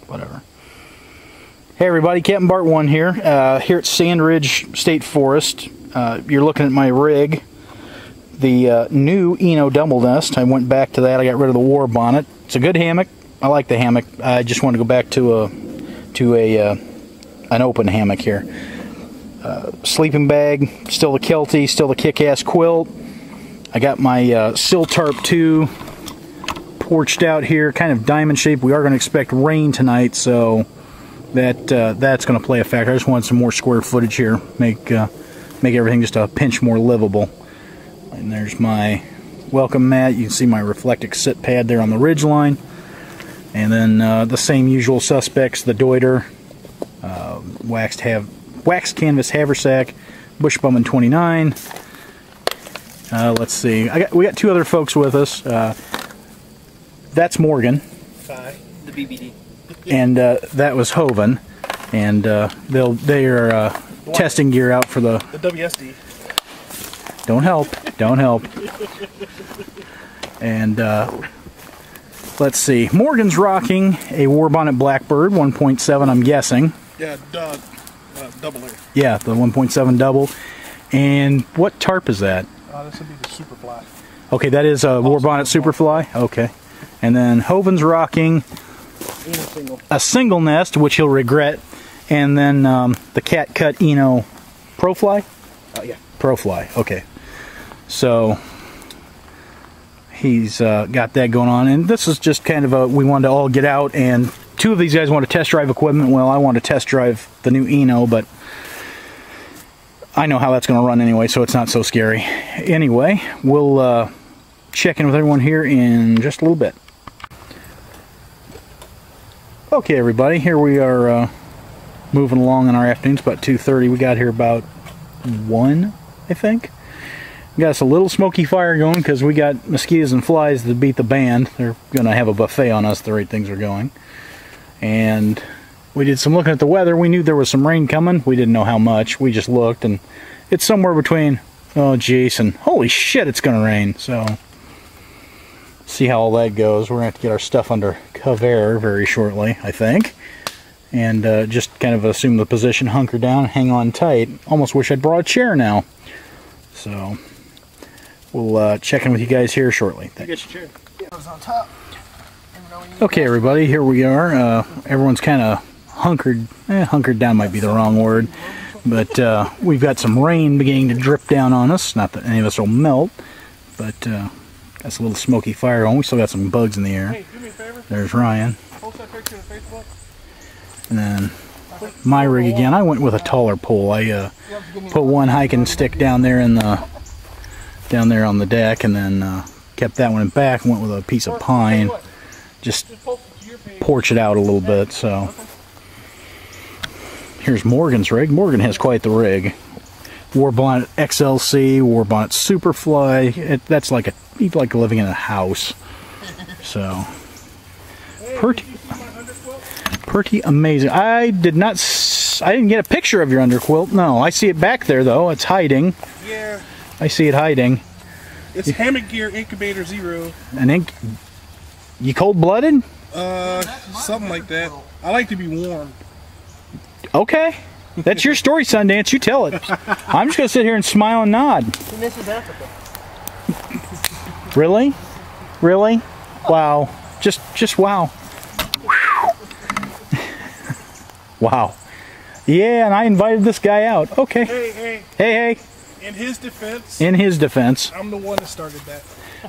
Whatever. Hey everybody, Captain Bart 1 here. Here at Sand Ridge State Forest. You're looking at my rig. The new Eno double nest. I went back to that. I got rid of the war bonnet. It's a good hammock. I like the hammock. I just want to go back to an open hammock here. Sleeping bag, still the Kelty, still the kick-ass quilt. I got my sill tarp 2 porched out here, kind of diamond shaped. We are going to expect rain tonight, so that's going to play a factor. I just want some more square footage here, make everything just a pinch more livable. And there's my welcome mat. You can see my Reflectix sit pad there on the ridge line. And then the same usual suspects, the Deuter, waxed canvas haversack, Bush Bowman 29. Let's see. We got 2 other folks with us. That's Morgan. Hi. The BBD. And that was Hoven. And they are testing gear out for the WSD. Don't help. Don't help. And let's see. Morgan's rocking a War Bonnet Blackbird 1.7, I'm guessing. Yeah, double A. Yeah, the 1.7 double. And what tarp is that? This would be the Superfly. Okay, that is a War Bonnet Superfly. Okay. And then Hoven's rocking a single nest, which he'll regret. And then the Cat Cut Eno Profly? Yeah. Profly, okay. So he's got that going on. And this is just kind of we wanted to all get out, and 2 of these guys want to test drive equipment. Well, I want to test drive the new Eno, but I know how that's going to run anyway, so it's not so scary. Anyway, we'll check in with everyone here in just a little bit. Okay, everybody, here we are moving along in our afternoon. It's about 2:30. We got here about 1, I think. We got us a little smoky fire going because we got mosquitoes and flies that beat the band. They're going to have a buffet on us the rate things are going. And we did some looking at the weather. We knew there was some rain coming. We didn't know how much. We just looked, and it's somewhere between, oh jeez, and holy shit, it's going to rain. So, see how all that goes. We're going to have to get our stuff under cover very shortly, I think. And just kind of assume the position, hunker down, hang on tight. Almost wish I'd brought a chair now. So, we'll check in with you guys here shortly. Thanks. Get your chair. Yeah, it was on top. Okay, everybody, here we are. Everyone's kind of hunkered down might be the wrong word, but we've got some rain beginning to drip down on us. Not that any of us will melt, but that's a little smoky fire on. We still got some bugs in the air. Hey, do me a favor. There's Ryan. Post that picture to Facebook. And then my rig again. I went with a taller pole. I put one hiking stick down there on the deck, and then kept that one back and went with a piece of pine. Just porch it out a little bit. So here's Morgan's rig. Morgan has quite the rig. War Bonnet XLC, War Bonnet Superfly. That's like he's like living in a house. So pretty amazing. I didn't get a picture of your underquilt. No, I see it back there though. It's hiding. Yeah. I see it hiding. It's Hammock Gear Incubator 0. You cold-blooded? Something like that. I like to be warm. Okay. That's your story, Sundance. You tell it. I'm just going to sit here and smile and nod. He misses Africa. Really? Really? Wow. Just wow. Wow. Yeah, and I invited this guy out. Okay. Hey. In his defense. I'm the one that started that.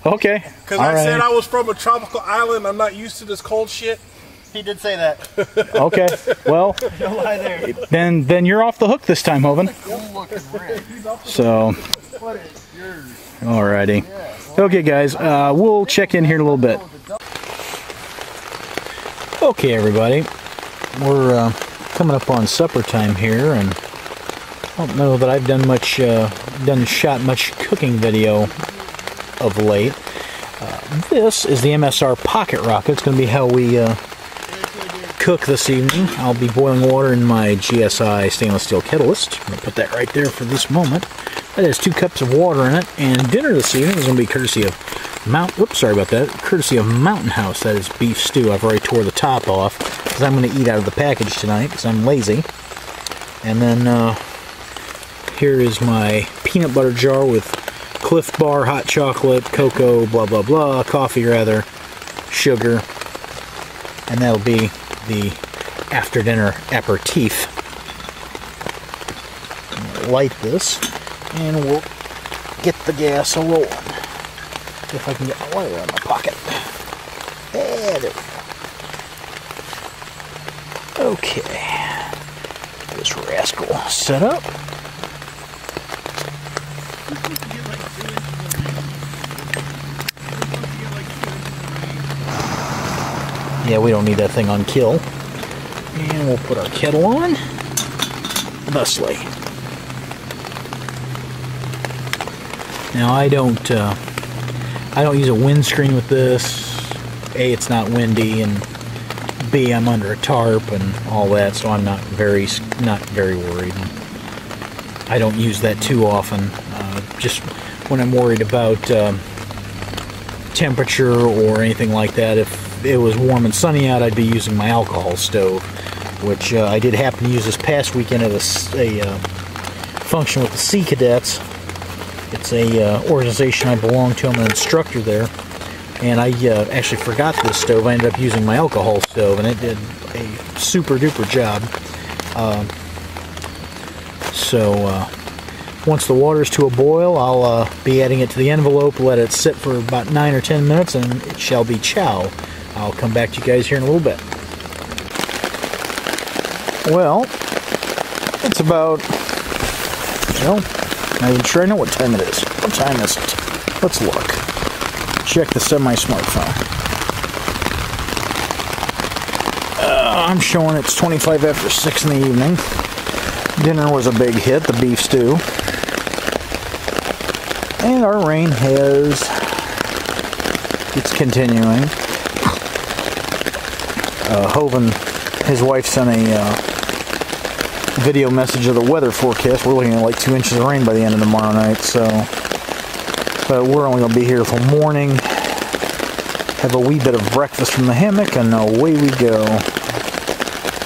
Okay. Because I said I was from a tropical island. I'm not used to this cold shit. He did say that. Okay. Well, no lie there. Then you're off the hook this time, Hoven. So. Alrighty. Okay, guys. We'll check in here in a little bit. Okay, everybody. We're coming up on supper time here, and I don't know that I've shot much cooking video of late. This is the MSR Pocket Rocket. It's going to be how we cook this evening. I'll be boiling water in my GSI stainless steel kettlist. I'm going to put that right there for this moment. That has 2 cups of water in it, and dinner this evening is going to be courtesy of sorry about that. Courtesy of Mountain House, that is beef stew. I've already tore the top off because I'm going to eat out of the package tonight because I'm lazy. And then here is my peanut butter jar with Cliff Bar, hot chocolate, cocoa, blah blah blah, coffee rather, sugar, and that'll be the after dinner aperitif. Light this, and we'll get the gas a rolling. If I can get my lighter out of my pocket. There we go. Okay. This rascal set up. Yeah, we don't need that thing on kill. And we'll put our kettle on. Thusly. Now I don't use a windscreen with this. A, it's not windy, and B, I'm under a tarp and all that, so I'm not very worried. I don't use that too often. Just when I'm worried about temperature or anything like that. If it was warm and sunny out, I'd be using my alcohol stove, which I did happen to use this past weekend at a function with the Sea Cadets. It's a organization I belong to. I'm an instructor there, and I actually forgot this stove. I ended up using my alcohol stove, and it did a super duper job. Once the water's to a boil, I'll be adding it to the envelope, let it sit for about 9 or 10 minutes, and it shall be chow. I'll come back to you guys here in a little bit. Well, it's about, not even sure I know what time it is. What time is it? Let's look. Check the semi-smartphone. I'm showing it's 25 after 6 in the evening. Dinner was a big hit, the beef stew. And our rain it's continuing. Hovind, his wife sent a video message of the weather forecast. We're looking at like 2 inches of rain by the end of tomorrow night, so but we're only going to be here till morning, have a wee bit of breakfast from the hammock, and away we go.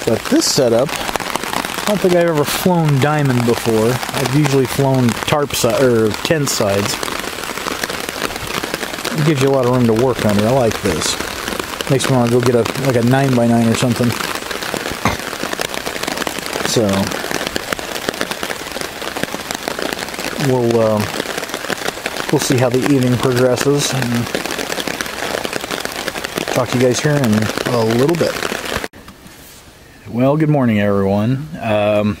But this setup, I don't think I've ever flown diamond before. I've usually flown tent sides. It gives you a lot of room to work under. I like this. Makes me want to go get like a 9x9 or something. So we'll see how the evening progresses, and talk to you guys here in a little bit. Well, good morning, everyone. An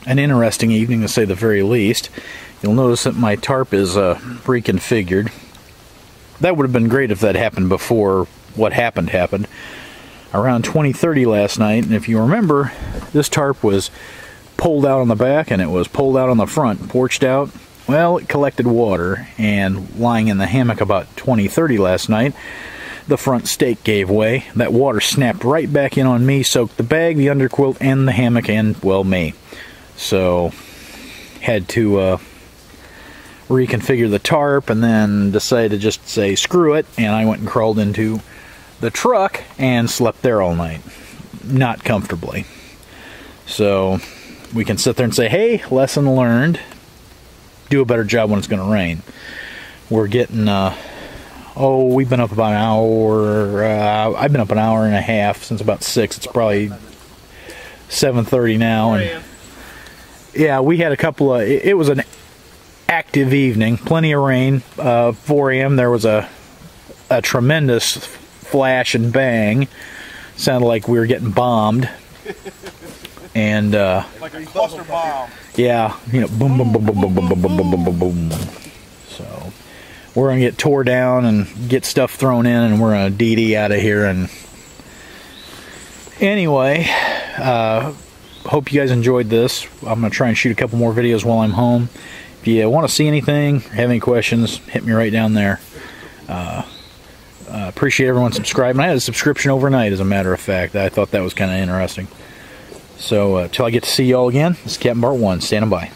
interesting evening, to say the very least. You'll notice that my tarp is reconfigured. That would have been great if that happened before what happened. Around 20:30 last night, and if you remember, this tarp was pulled out on the back and it was pulled out on the front, porched out. Well, it collected water, and lying in the hammock about 20:30 last night, the front stake gave way. That water snapped right back in on me, soaked the bag, the underquilt, and the hammock, and, well, me. So, had to reconfigure the tarp, and then decided to just say screw it, and I went and crawled into the truck and slept there all night. Not comfortably. So, we can sit there and say, hey, lesson learned. Do a better job when it's going to rain. We're getting... we've been up about an hour. I've been up an hour and a half since about 6. It's probably 7:30 now. And yeah, we had a couple of. It was an active evening. Plenty of rain. 4 a.m. there was a tremendous flash and bang. Sounded like we were getting bombed. And like a cluster bomb. Yeah, boom, boom, boom, boom, boom, boom, boom, boom, boom, boom, boom. So. We're going to get tore down and get stuff thrown in, and we're going to DD out of here. And anyway, hope you guys enjoyed this. I'm going to try and shoot a couple more videos while I'm home. If you want to see anything, have any questions, hit me right down there. Appreciate everyone subscribing. I had a subscription overnight, as a matter of fact. I thought that was kind of interesting. So, till I get to see y'all again, this is Captain Bart 1, standing by.